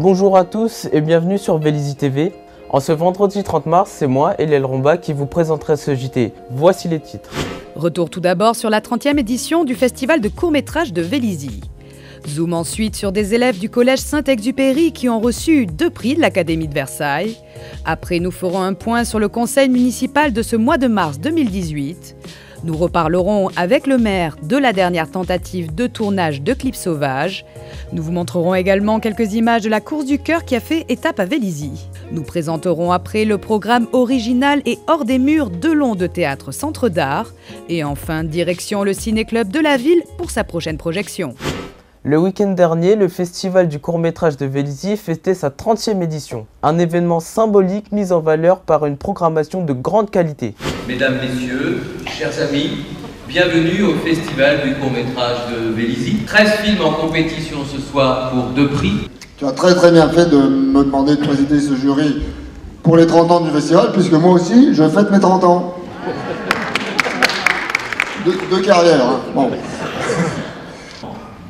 Bonjour à tous et bienvenue sur Vélizy TV. En ce vendredi 30 mars, c'est moi, Eliel Romba, qui vous présenterai ce JT. Voici les titres. Retour tout d'abord sur la 30e édition du festival de court-métrage de Vélizy. Zoom ensuite sur des élèves du collège Saint-Exupéry qui ont reçu 2 prix de l'Académie de Versailles. Après, nous ferons un point sur le conseil municipal de ce mois de mars 2018. Nous reparlerons avec le maire de la dernière tentative de tournage de Clips sauvages. Nous vous montrerons également quelques images de la course du cœur qui a fait étape à Vélizy. Nous présenterons après le programme original et hors des murs de long de théâtre Centre d'Art. Et enfin, direction le ciné-club de la ville pour sa prochaine projection. Le week-end dernier, le festival du court-métrage de Vélizy fêtait sa 30e édition. Un événement symbolique mis en valeur par une programmation de grande qualité. Mesdames, Messieurs, chers amis, bienvenue au festival du court-métrage de Vélizy. 13 films en compétition ce soir pour 2 prix. Tu as très bien fait de me demander de présider ce jury pour les 30 ans du festival, puisque moi aussi, je fête mes 30 ans. De carrière, hein. Bon.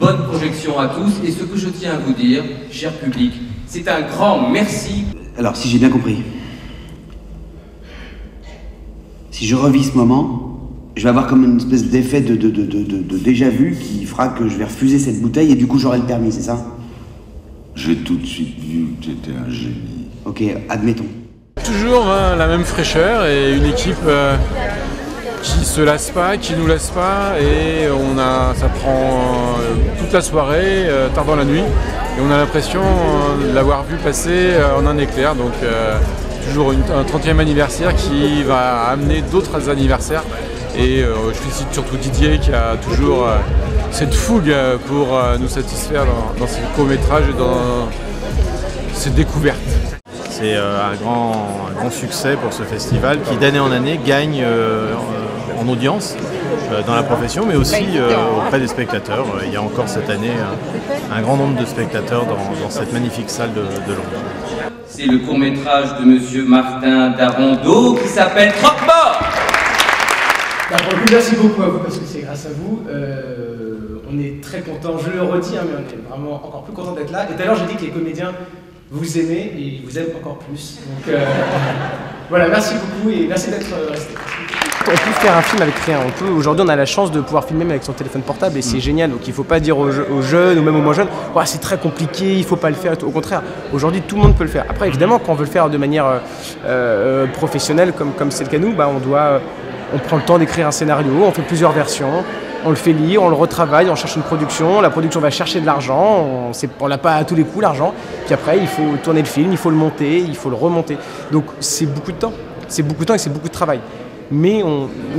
Bonne projection à tous, et ce que je tiens à vous dire, cher public, c'est un grand merci. Alors, si j'ai bien compris, si je revis ce moment, je vais avoir comme une espèce d'effet de déjà-vu qui fera que je vais refuser cette bouteille et du coup j'aurai le permis, c'est ça? J'ai tout de suite vu que tu étais un génie. Ok, admettons. Toujours la même fraîcheur et une équipe qui se lasse pas, qui nous lasse pas, et ça prend toute la soirée, tard dans la nuit, et on a l'impression de l'avoir vu passer en un éclair. Donc toujours un 30e anniversaire qui va amener d'autres anniversaires, et je félicite surtout Didier qui a toujours cette fougue pour nous satisfaire dans ses courts-métrages et dans ses découvertes. C'est un grand succès pour ce festival qui d'année en année gagne en audience dans la profession, mais aussi auprès des spectateurs. Il y a encore cette année un grand nombre de spectateurs dans cette magnifique salle de Londres. C'est le court-métrage de Monsieur Martin Darondeau qui s'appelle Croque-Mort. Merci beaucoup à vous parce que c'est grâce à vous. On est très contents, je le redis, mais on est vraiment encore plus contents d'être là. Et tout à l'heure, j'ai dit que les comédiens vous aimez et ils vous aiment encore plus. Donc voilà, merci beaucoup et merci d'être resté. On peut faire un film avec rien. Aujourd'hui, on a la chance de pouvoir filmer avec son téléphone portable et c'est génial. Donc il ne faut pas dire aux jeunes ou même aux moins jeunes « c'est très compliqué, il ne faut pas le faire ». Au contraire, aujourd'hui, tout le monde peut le faire. Après, évidemment, quand on veut le faire de manière professionnelle, comme c'est le cas nous, on prend le temps d'écrire un scénario, on fait plusieurs versions, on le fait lire, on le retravaille, on cherche une production, la production va chercher de l'argent, on l'a pas à tous les coups l'argent, puis après il faut tourner le film, il faut le monter, il faut le remonter. Donc c'est beaucoup de temps, et c'est beaucoup de travail. Mais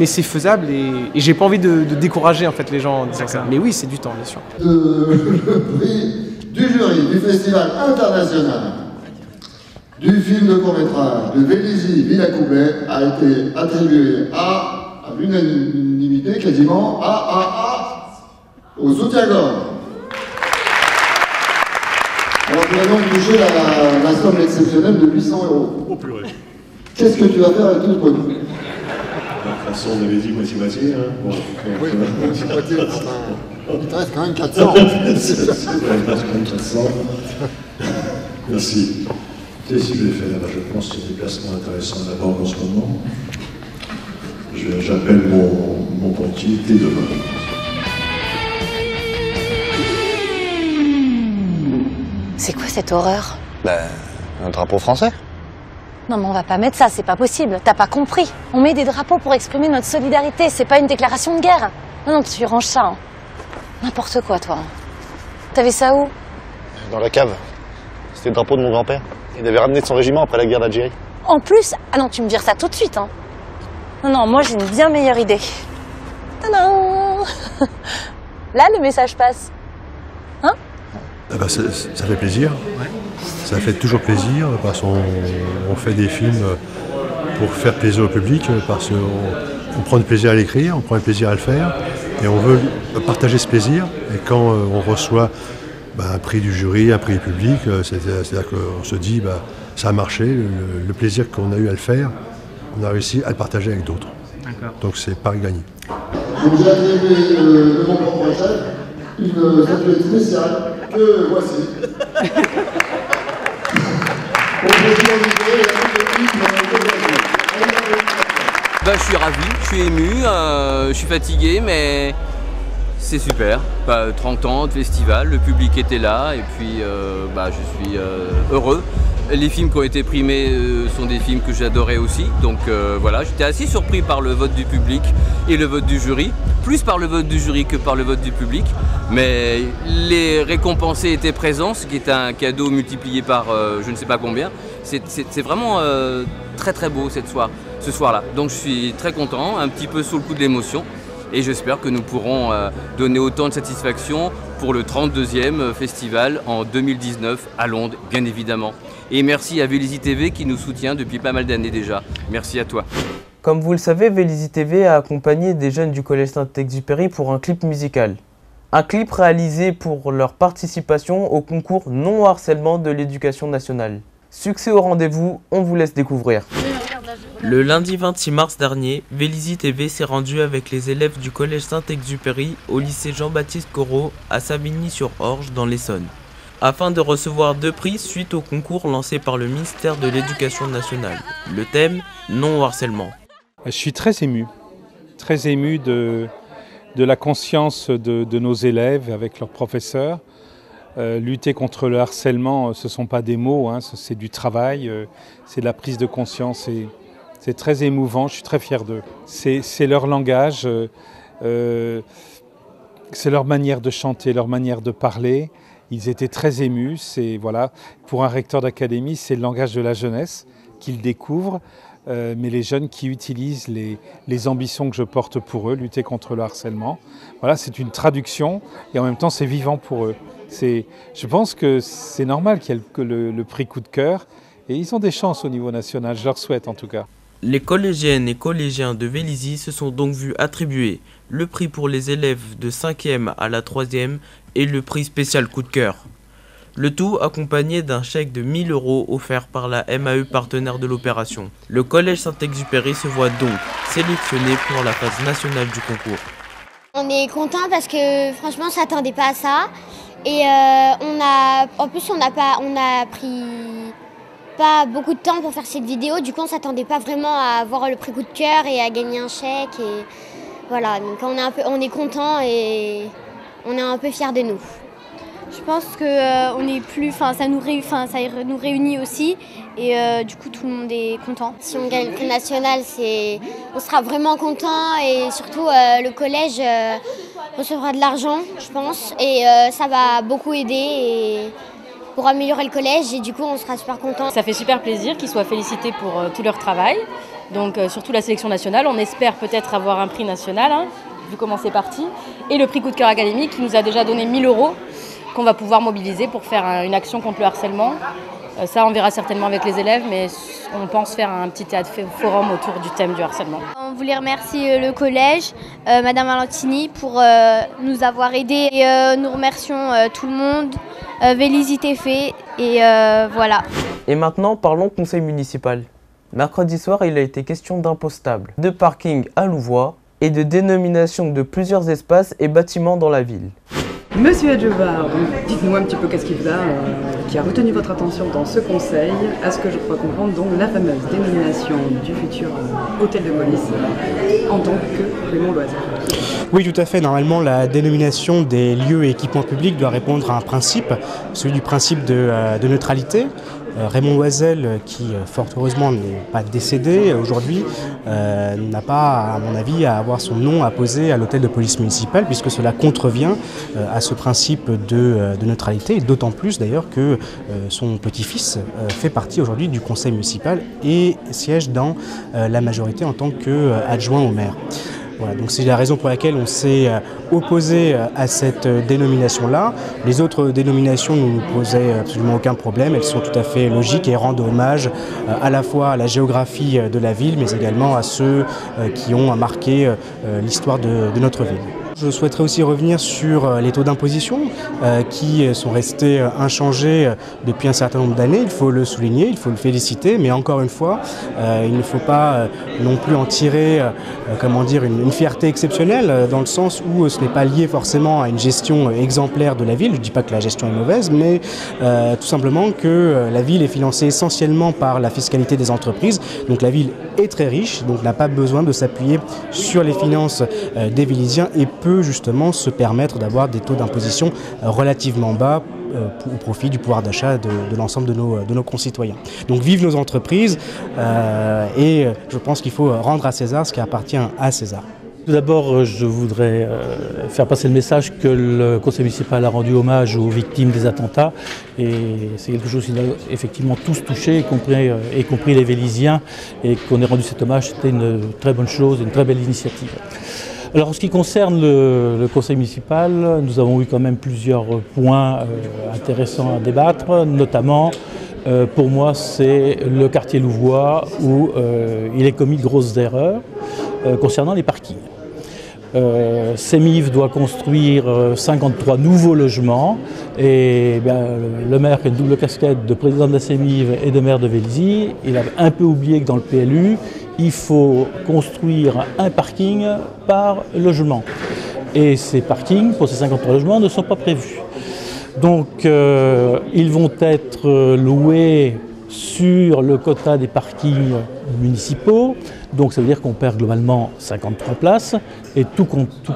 c'est faisable et j'ai pas envie de décourager en fait les gens en disant ça. Mais oui, c'est du temps, bien sûr. Le prix du jury du Festival international du film de court-métrage de Vélizy-Villacoublay a été attribué à l'unanimité quasiment au soutien-gorge. Alors nous allons toucher la somme exceptionnelle de 800 €. Oh purée. Qu'est-ce que tu vas faire avec tout ce produit? De toute façon, on avait dit moitié-moitié. Hein. Bon, oui, moitié-moitié. Il te reste quand même 400. Il reste quand même 400. Merci. Tu sais, si je vais faire, je pense que c'est des placements intéressants de la banque en ce moment. J'appelle mon banquier dès demain. C'est quoi cette horreur? Un drapeau français. Non mais on va pas mettre ça, c'est pas possible, t'as pas compris. On met des drapeaux pour exprimer notre solidarité, c'est pas une déclaration de guerre. Non, tu ranges ça. Hein. N'importe quoi, toi. T'avais ça où? Dans la cave. C'était le drapeau de mon grand-père. Il avait ramené de son régiment après la guerre d'Algérie. En plus? Ah non, tu me vires ça tout de suite, hein. Non, moi j'ai une bien meilleure idée. Tadam. Là, le message passe. Hein? Ça fait plaisir. Ouais. Ça fait toujours plaisir parce qu'on fait des films pour faire plaisir au public, parce qu'on prend du plaisir à l'écrire, on prend du plaisir à le faire et on veut partager ce plaisir. Et quand on reçoit un prix du jury, un prix du public, c'est-à-dire qu'on se dit ça a marché, le plaisir qu'on a eu à le faire, on a réussi à le partager avec d'autres. Donc c'est pari gagné. Je vous ai attribué de mon propre chef une statuette spéciale que voici. Je suis ravi, je suis ému, je suis fatigué, mais c'est super. 30 ans de festival, le public était là et puis je suis heureux. Les films qui ont été primés sont des films que j'adorais aussi, donc voilà, j'étais assez surpris par le vote du public et le vote du jury, plus par le vote du jury que par le vote du public, mais les récompensés étaient présents, ce qui est un cadeau multiplié par je ne sais pas combien. C'est vraiment très très beau ce soir-là, donc je suis très content, un petit peu sous le coup de l'émotion. Et j'espère que nous pourrons donner autant de satisfaction pour le 32e festival en 2019 à Londres, bien évidemment. Et merci à Vélizy TV qui nous soutient depuis pas mal d'années déjà. Merci à toi. Comme vous le savez, Vélizy TV a accompagné des jeunes du Collège Saint-Exupéry pour un clip musical. Un clip réalisé pour leur participation au concours non-harcèlement de l'éducation nationale. Succès au rendez-vous, on vous laisse découvrir. Le lundi 26 mars dernier, Vélizy TV s'est rendu avec les élèves du Collège Saint-Exupéry au lycée Jean-Baptiste Corot à Savigny-sur-Orge dans l'Essonne, afin de recevoir 2 prix suite au concours lancé par le ministère de l'Éducation nationale. Le thème, non au harcèlement. Je suis très ému de la conscience de nos élèves avec leurs professeurs. Lutter contre le harcèlement, ce ne sont pas des mots, hein, c'est du travail, c'est de la prise de conscience. C'est très émouvant, je suis très fier d'eux. C'est leur langage, c'est leur manière de chanter, leur manière de parler. Ils étaient très émus. Voilà, pour un recteur d'académie, c'est le langage de la jeunesse qu'ils découvrent, mais les jeunes qui utilisent les ambitions que je porte pour eux, lutter contre le harcèlement. Voilà, c'est une traduction et en même temps c'est vivant pour eux. Je pense que c'est normal qu'il y ait le prix coup de cœur et ils ont des chances au niveau national, je leur souhaite en tout cas. Les collégiennes et collégiens de Vélizy se sont donc vus attribuer le prix pour les élèves de 5e à la 3e et le prix spécial coup de cœur. Le tout accompagné d'un chèque de 1 000 € offert par la MAE partenaire de l'opération. Le Collège Saint-Exupéry se voit donc sélectionné pour la phase nationale du concours. On est content parce que franchement on s'attendait pas à ça. Et en plus on a pris pas beaucoup de temps pour faire cette vidéo, du coup on s'attendait pas vraiment à avoir le prix coup de cœur et à gagner un chèque. Et voilà, donc on est content et on est un peu fiers de nous. Je pense que ça nous réunit aussi et du coup tout le monde est content. Si on gagne le prix national, on sera vraiment content et surtout le collège recevra de l'argent, je pense, et ça va beaucoup aider pour améliorer le collège et du coup on sera super content. Ça fait super plaisir qu'ils soient félicités pour tout leur travail, donc surtout la sélection nationale. On espère peut-être avoir un prix national, hein, vu comment c'est parti, et le prix coup de cœur académique qui nous a déjà donné 1 000 € qu'on va pouvoir mobiliser pour faire une action contre le harcèlement. Ça, on verra certainement avec les élèves, mais on pense faire un petit théâtre forum autour du thème du harcèlement. On voulait remercier le collège, Madame Valentini, pour nous avoir aidés. Et nous remercions tout le monde, Vélizy TV, et voilà. Et maintenant, parlons conseil municipal. Mercredi soir, il a été question d'impôt stable, de parking à Louvois et de dénomination de plusieurs espaces et bâtiments dans la ville. Monsieur Adjobar, dites-nous un petit peu qu'est-ce qui a retenu votre attention dans ce conseil, à ce que je crois comprendre, donc la fameuse dénomination du futur hôtel de police en tant que Raymond Loisel. Oui, tout à fait. Normalement, la dénomination des lieux et équipements publics doit répondre à un principe, celui du principe de neutralité. Raymond Loisel, qui fort heureusement n'est pas décédé aujourd'hui, n'a pas, à mon avis, à avoir son nom apposé à l'hôtel de police municipale, puisque cela contrevient à ce principe de neutralité, et d'autant plus d'ailleurs que son petit-fils fait partie aujourd'hui du conseil municipal et siège dans la majorité en tant qu'adjoint au maire. Voilà, donc c'est la raison pour laquelle on s'est opposé à cette dénomination-là. Les autres dénominations ne nous posaient absolument aucun problème. Elles sont tout à fait logiques et rendent hommage à la fois à la géographie de la ville, mais également à ceux qui ont marqué l'histoire de notre ville. Je souhaiterais aussi revenir sur les taux d'imposition qui sont restés inchangés depuis un certain nombre d'années. Il faut le souligner, il faut le féliciter, mais encore une fois, il ne faut pas non plus en tirer une fierté exceptionnelle, dans le sens où ce n'est pas lié forcément à une gestion exemplaire de la ville. Je ne dis pas que la gestion est mauvaise, mais tout simplement que la ville est financée essentiellement par la fiscalité des entreprises. Donc la ville est très riche, donc n'a pas besoin de s'appuyer sur les finances des Vélisiens et peut justement se permettre d'avoir des taux d'imposition relativement bas au profit du pouvoir d'achat de l'ensemble de nos concitoyens. Donc vive nos entreprises et je pense qu'il faut rendre à César ce qui appartient à César. Tout d'abord, je voudrais faire passer le message que le conseil municipal a rendu hommage aux victimes des attentats. Et c'est quelque chose qui nous a effectivement tous touchés, y compris les Vélisiens. Et qu'on ait rendu cet hommage, c'était une très bonne chose, une très belle initiative. Alors en ce qui concerne le conseil municipal, nous avons eu quand même plusieurs points intéressants à débattre, notamment pour moi c'est le quartier Louvois où il est commis de grosses erreurs concernant les parkings. CEMIV doit construire 53 nouveaux logements et le maire qui a une double casquette de président de la CEMIV et de maire de Vélizy, il a un peu oublié que dans le PLU, il faut construire un parking par logement. Et ces parkings, pour ces 53 logements, ne sont pas prévus. Donc ils vont être loués sur le quota des parkings municipaux. Donc ça veut dire qu'on perd globalement 53 places. Et tout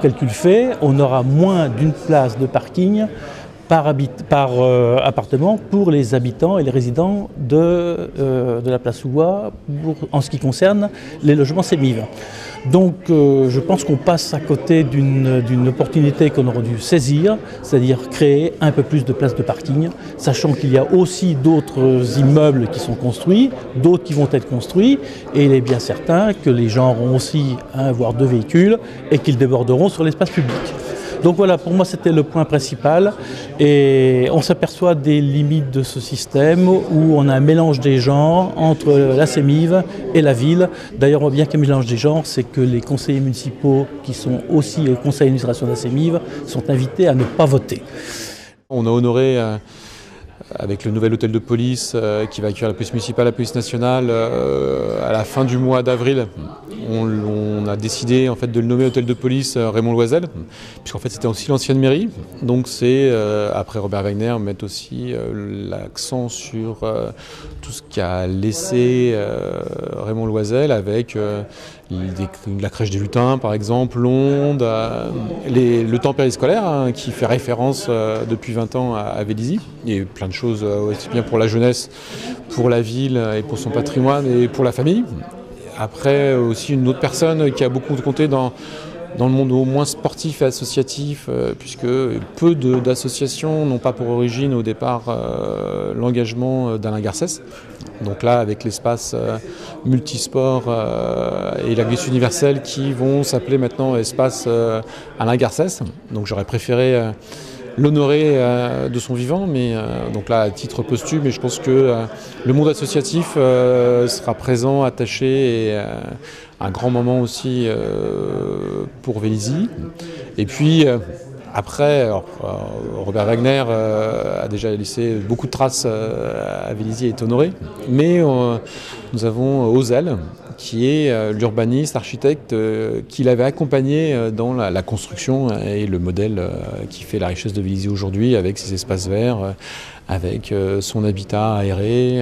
calcul fait, on aura moins d'une place de parking par appartement pour les habitants et les résidents de la place Louvois en ce qui concerne les logements CEMIV. Donc je pense qu'on passe à côté d'une opportunité qu'on aurait dû saisir, c'est-à-dire créer un peu plus de places de parking, sachant qu'il y a aussi d'autres immeubles qui sont construits, d'autres qui vont être construits, et il est bien certain que les gens auront aussi un voire deux véhicules et qu'ils déborderont sur l'espace public. Donc voilà, pour moi c'était le point principal et on s'aperçoit des limites de ce système où on a un mélange des genres entre la CEMIV et la ville. D'ailleurs on voit bien qu'un mélange des genres, c'est que les conseillers municipaux qui sont aussi au conseil d'administration de la CEMIV sont invités à ne pas voter. On a honoré avec le nouvel hôtel de police qui va accueillir la police municipale, la police nationale à la fin du mois d'avril. On a décidé en fait de le nommer hôtel de police Raymond Loisel, puisqu'en fait c'était aussi l'ancienne mairie. Donc c'est, après Robert Wagner, mettre aussi l'accent sur tout ce qu'a laissé Raymond Loisel avec la crèche des lutins par exemple, l'Onde, le temps périscolaire qui fait référence depuis 20 ans à Vélizy. Il y a plein de choses aussi bien pour la jeunesse, pour la ville et pour son patrimoine et pour la famille. Après aussi une autre personne qui a beaucoup compté dans le monde au moins sportif et associatif, puisque peu d'associations n'ont pas pour origine au départ l'engagement d'Alain Garcès. Donc là, avec l'espace multisport et la glisse universelle qui vont s'appeler maintenant espace Alain Garcès. Donc j'aurais préféré l'honorer de son vivant, mais donc là à titre posthume, et je pense que le monde associatif sera présent, attaché, et un grand moment aussi pour Vélizy. Et puis après, Robert Wagner a déjà laissé beaucoup de traces à Vélizy et est honoré, mais nous avons Ozel, qui est l'urbaniste, architecte, qui l'avait accompagné dans la construction et le modèle qui fait la richesse de Vélizy aujourd'hui, avec ses espaces verts, avec son habitat aéré,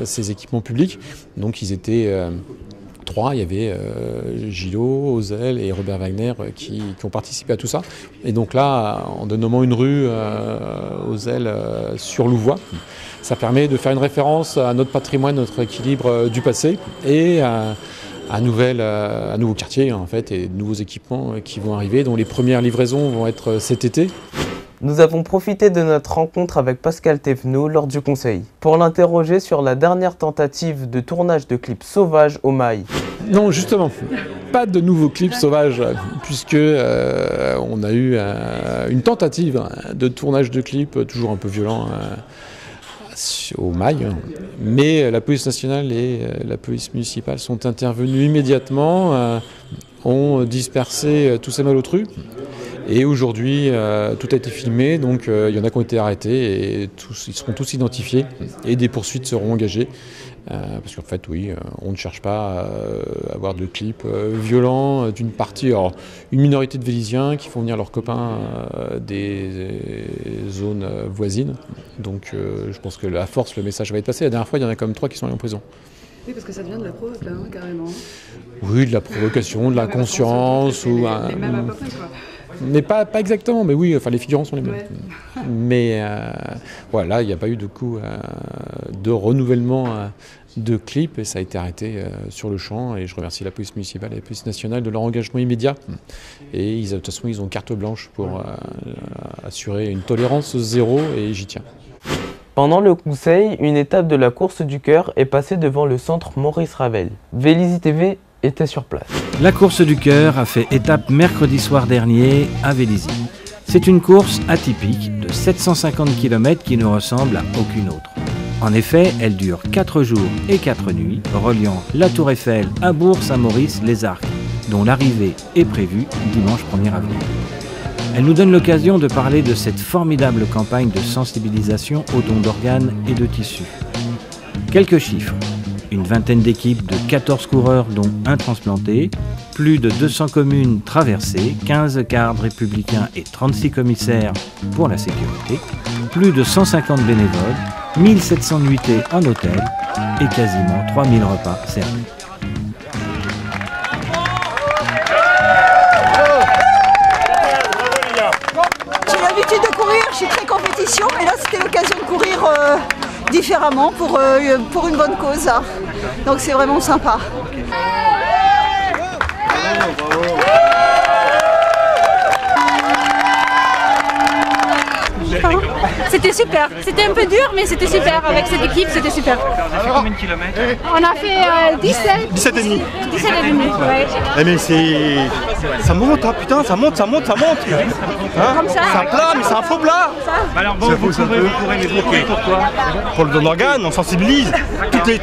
ses équipements publics. Donc ils étaient trois, il y avait Gillot, Ozel et Robert Wagner qui ont participé à tout ça. Et donc là, en dénommant une rue Ozel sur Louvois, ça permet de faire une référence à notre patrimoine, notre équilibre du passé et à nouveau quartier en fait, et de nouveaux équipements qui vont arriver, dont les premières livraisons vont être cet été. Nous avons profité de notre rencontre avec Pascal Thévenot lors du conseil pour l'interroger sur la dernière tentative de tournage de clips sauvages au Mail. Non, justement, pas de nouveaux clips sauvages, puisque on a eu une tentative de tournage de clips toujours un peu violent au Mail, mais la police nationale et la police municipale sont intervenues immédiatement, ont dispersé tous ces malotrus Et aujourd'hui, tout a été filmé, donc il y en a qui ont été arrêtés et ils seront tous identifiés et des poursuites seront engagées. Parce qu'en fait, oui, on ne cherche pas à avoir de clips violents d'une partie, alors une minorité de Vélysiens qui font venir leurs copains des zones voisines. Donc je pense que à force, le message va être passé. La dernière fois, il y en a quand même 3 qui sont allés en prison. Oui, parce que ça devient de la provoque, là, carrément. Oui, de la provocation, de la conscience. Ou les mêmes à peu près, quoi. Mais pas exactement, mais oui, enfin les figurants sont les mêmes. Ouais. Mais voilà, il n'y a pas eu de coup de renouvellement de clips et ça a été arrêté sur le champ. Et je remercie la police municipale et la police nationale de leur engagement immédiat. Et de toute façon, ils ont carte blanche pour assurer une tolérance zéro et j'y tiens. Pendant le conseil, une étape de la course du cœur est passée devant le centre Maurice Ravel. Vélizy TV était sur place. La course du cœur a fait étape mercredi soir dernier à Vélizy. C'est une course atypique de 750 km qui ne ressemble à aucune autre. En effet, elle dure 4 jours et 4 nuits, reliant la Tour Eiffel à Bourg-Saint-Maurice-les-Arcs, dont l'arrivée est prévue dimanche 1er avril. Elle nous donne l'occasion de parler de cette formidable campagne de sensibilisation aux dons d'organes et de tissus. Quelques chiffres. Une vingtaine d'équipes de 14 coureurs dont un transplanté, plus de 200 communes traversées, 15 cadres républicains et 36 commissaires pour la sécurité, plus de 150 bénévoles, 1700 nuitées en hôtel et quasiment 3000 repas servis. J'ai l'habitude de courir, je suis très compétition, et là c'était l'occasion de courir différemment pour une bonne cause. Donc c'est vraiment sympa. C'était super, c'était un peu dur mais c'était super, avec cette équipe c'était super. On a fait combien de kilomètres? On a fait 17. 17 et demi. 17 et demi, ouais. Eh mais c'est... ça monte, hein, putain, ça monte. Hein, comme ça. c'est un plat, mais c'est un faux plat. Alors bon, vous courez pourquoi? Pour le don d'organes, on sensibilise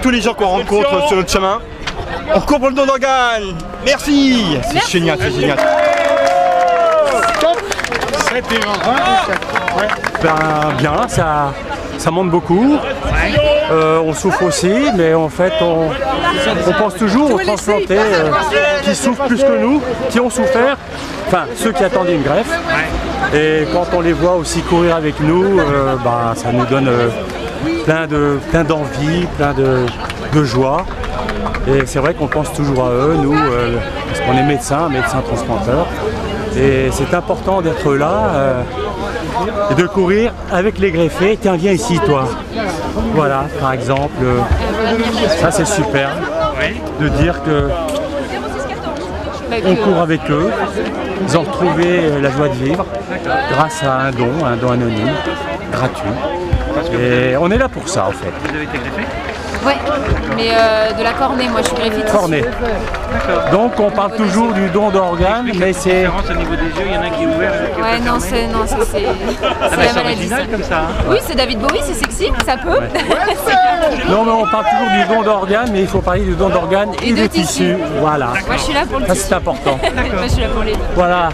tous les gens qu'on rencontre sur notre chemin. On court pour le don d'organes. Merci. C'est génial, c'est génial. Bien, ça monte beaucoup. On souffre aussi, mais en fait on pense toujours aux transplantés qui souffrent plus que nous, qui ont souffert, enfin ceux qui attendaient une greffe. Et quand on les voit aussi courir avec nous, ça nous donne plein d'envie, plein de joie. Et c'est vrai qu'on pense toujours à eux, nous, parce qu'on est médecins transplanteurs. Et c'est important d'être là et de courir avec les greffés. Tiens, viens ici, toi. Voilà, par exemple, ça c'est super de dire que on court avec eux. Ils ont retrouvé la joie de vivre grâce à un don anonyme, gratuit. Et on est là pour ça, en fait. Vous avez été greffé? Ouais, mais de la cornée, moi je suis greffée. Cornée. Donc on parle toujours du don d'organes, mais c'est... au niveau des yeux, il y en a qui est ouvert. Ouais, non, c'est c'est original comme ça. Hein. Oui, c'est David Bowie, c'est sexy, ça peut. Non, mais on parle toujours du don d'organes, mais il faut parler du don d'organes et de tissus. Voilà. Moi je suis là pour le tissu. Ça c'est important. Moi je suis là pour les deux. Voilà.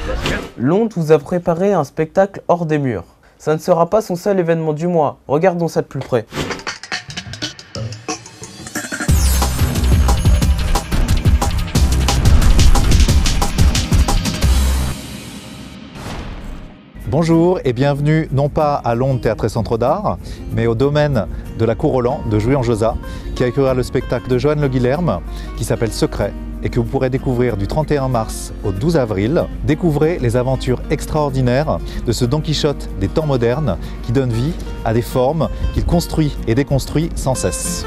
Londres vous a préparé un spectacle hors des murs. Ça ne sera pas son seul événement du mois. Regardons ça de plus près. Bonjour et bienvenue non pas à Londres Théâtre et Centre d'Art, mais au domaine de la Cour Roland de Jouy-en-Josas, qui accueillera le spectacle de Joanne Le Guilherme qui s'appelle Secret et que vous pourrez découvrir du 31 mars au 12 avril. Découvrez les aventures extraordinaires de ce Don Quichotte des temps modernes qui donne vie à des formes qu'il construit et déconstruit sans cesse.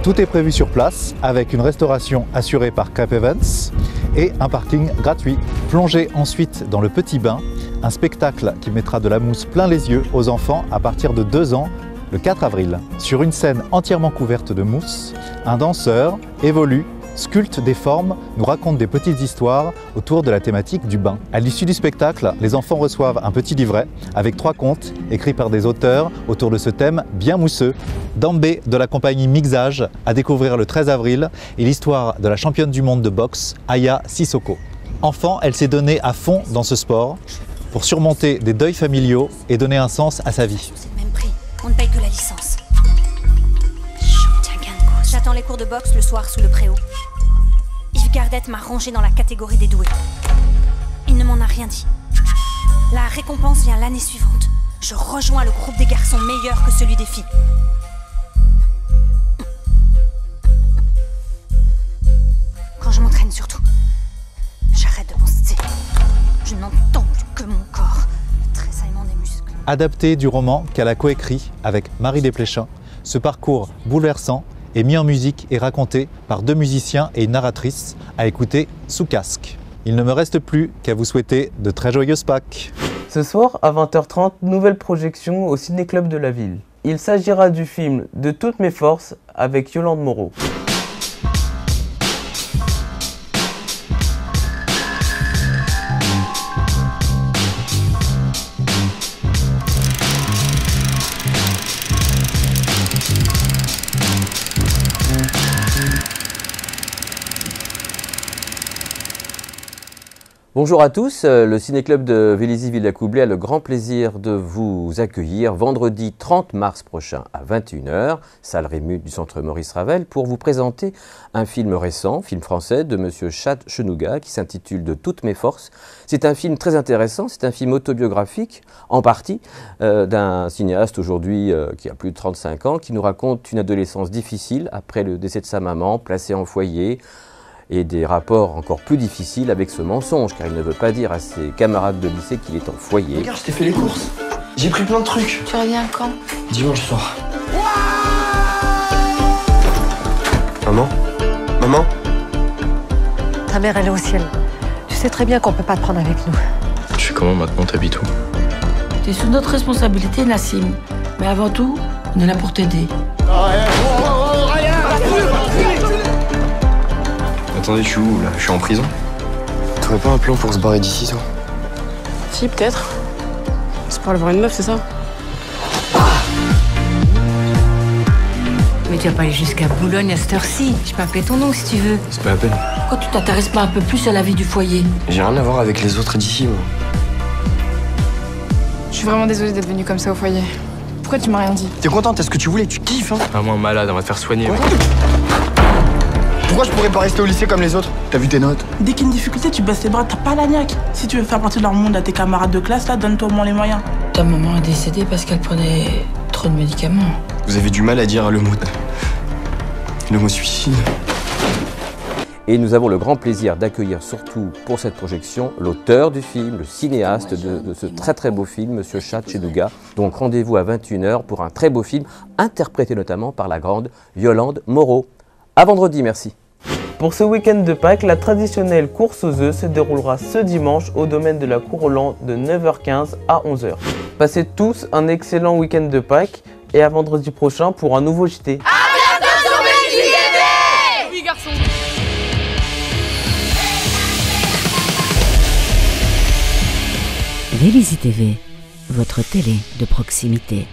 Tout est prévu sur place avec une restauration assurée par Crêpe Events et un parking gratuit. Plongez ensuite dans le petit bain, un spectacle qui mettra de la mousse plein les yeux aux enfants à partir de 2 ans, le 4 avril. Sur une scène entièrement couverte de mousse, un danseur évolue, sculpte des formes, nous raconte des petites histoires autour de la thématique du bain. À l'issue du spectacle, les enfants reçoivent un petit livret avec 3 contes écrits par des auteurs autour de ce thème bien mousseux. Dambé de la compagnie Mixage à découvrir le 13 avril et l'histoire de la championne du monde de boxe, Aya Sissoko. Enfant, elle s'est donnée à fond dans ce sport pour surmonter des deuils familiaux et donner un sens à sa vie. C'est le même prix, on ne paye que la licence. J'attends les cours de boxe le soir sous le préau. Yves Gardette m'a rangé dans la catégorie des doués. Il ne m'en a rien dit. La récompense vient l'année suivante. Je rejoins le groupe des garçons meilleurs que celui des filles. Quand je m'entraîne surtout, j'arrête de penser. Je n'entends plus que mon corps, le tressaillement des muscles. Adapté du roman qu'elle a coécrit avec Marie Desplechin, ce parcours bouleversant est mis en musique et raconté par 2 musiciens et une narratrice à écouter sous casque. Il ne me reste plus qu'à vous souhaiter de très joyeuses Pâques. Ce soir, à 20h30, nouvelle projection au Ciné-Club de la ville. Il s'agira du film De toutes mes forces avec Yolande Moreau. Bonjour à tous, le Ciné-Club de Vélizy-Villacoublay a le grand plaisir de vous accueillir vendredi 30 mars prochain à 21h, salle Rému du centre Maurice Ravel, pour vous présenter un film récent, film français de monsieur Chad Chenouga qui s'intitule De toutes mes forces. C'est un film très intéressant, c'est un film autobiographique en partie d'un cinéaste aujourd'hui qui a plus de 35 ans, qui nous raconte une adolescence difficile après le décès de sa maman, placée en foyer, et des rapports encore plus difficiles avec ce mensonge, car il ne veut pas dire à ses camarades de lycée qu'il est en foyer. Regarde, je t'ai fait les courses. J'ai pris plein de trucs. Tu reviens quand? Dimanche soir. Maman? Maman? Ta mère, elle est au ciel. Tu sais très bien qu'on peut pas te prendre avec nous. Je fais comment maintenant? T'habites où? T'es sous notre responsabilité, Nassim. Mais avant tout, on est là pour t'aider. Attendez, je suis où là? Je suis en prison? T'aurais pas un plan pour se barrer d'ici, toi? Si, peut-être. C'est pour aller voir une meuf, c'est ça? Mais tu vas pas aller jusqu'à Boulogne à cette heure-ci. Je peux appeler ton nom si tu veux. C'est pas la peine. Pourquoi tu t'intéresses pas un peu plus à la vie du foyer? J'ai rien à voir avec les autres d'ici, moi. Je suis vraiment désolée d'être venue comme ça au foyer. Pourquoi tu m'as rien dit? T'es contente? Est-ce que tu voulais? Tu kiffes, hein? Vraiment malade, on va te faire soigner. Pourquoi je pourrais pas rester au lycée comme les autres? T'as vu tes notes? Dès qu'il y a une difficulté, tu baisses les bras, t'as pas la niaque. Si tu veux faire partie de leur monde à tes camarades de classe, là, donne-toi au moins les moyens. Ta maman est décédée parce qu'elle prenait trop de médicaments. Vous avez du mal à dire le mot suicide. Et nous avons le grand plaisir d'accueillir surtout pour cette projection l'auteur du film, le cinéaste de ce très très beau film, monsieur Chad Chenouga. Donc rendez-vous à 21h pour un très beau film, interprété notamment par la grande Yolande Moreau. À vendredi, merci. Pour ce week-end de Pâques, la traditionnelle course aux œufs se déroulera ce dimanche au domaine de la Cour Rolland de 9h15 à 11h. Passez tous un excellent week-end de Pâques et à vendredi prochain pour un nouveau JT. À bientôt sur Vélizy TV! Oui, garçon. Vélizy TV, votre télé de proximité.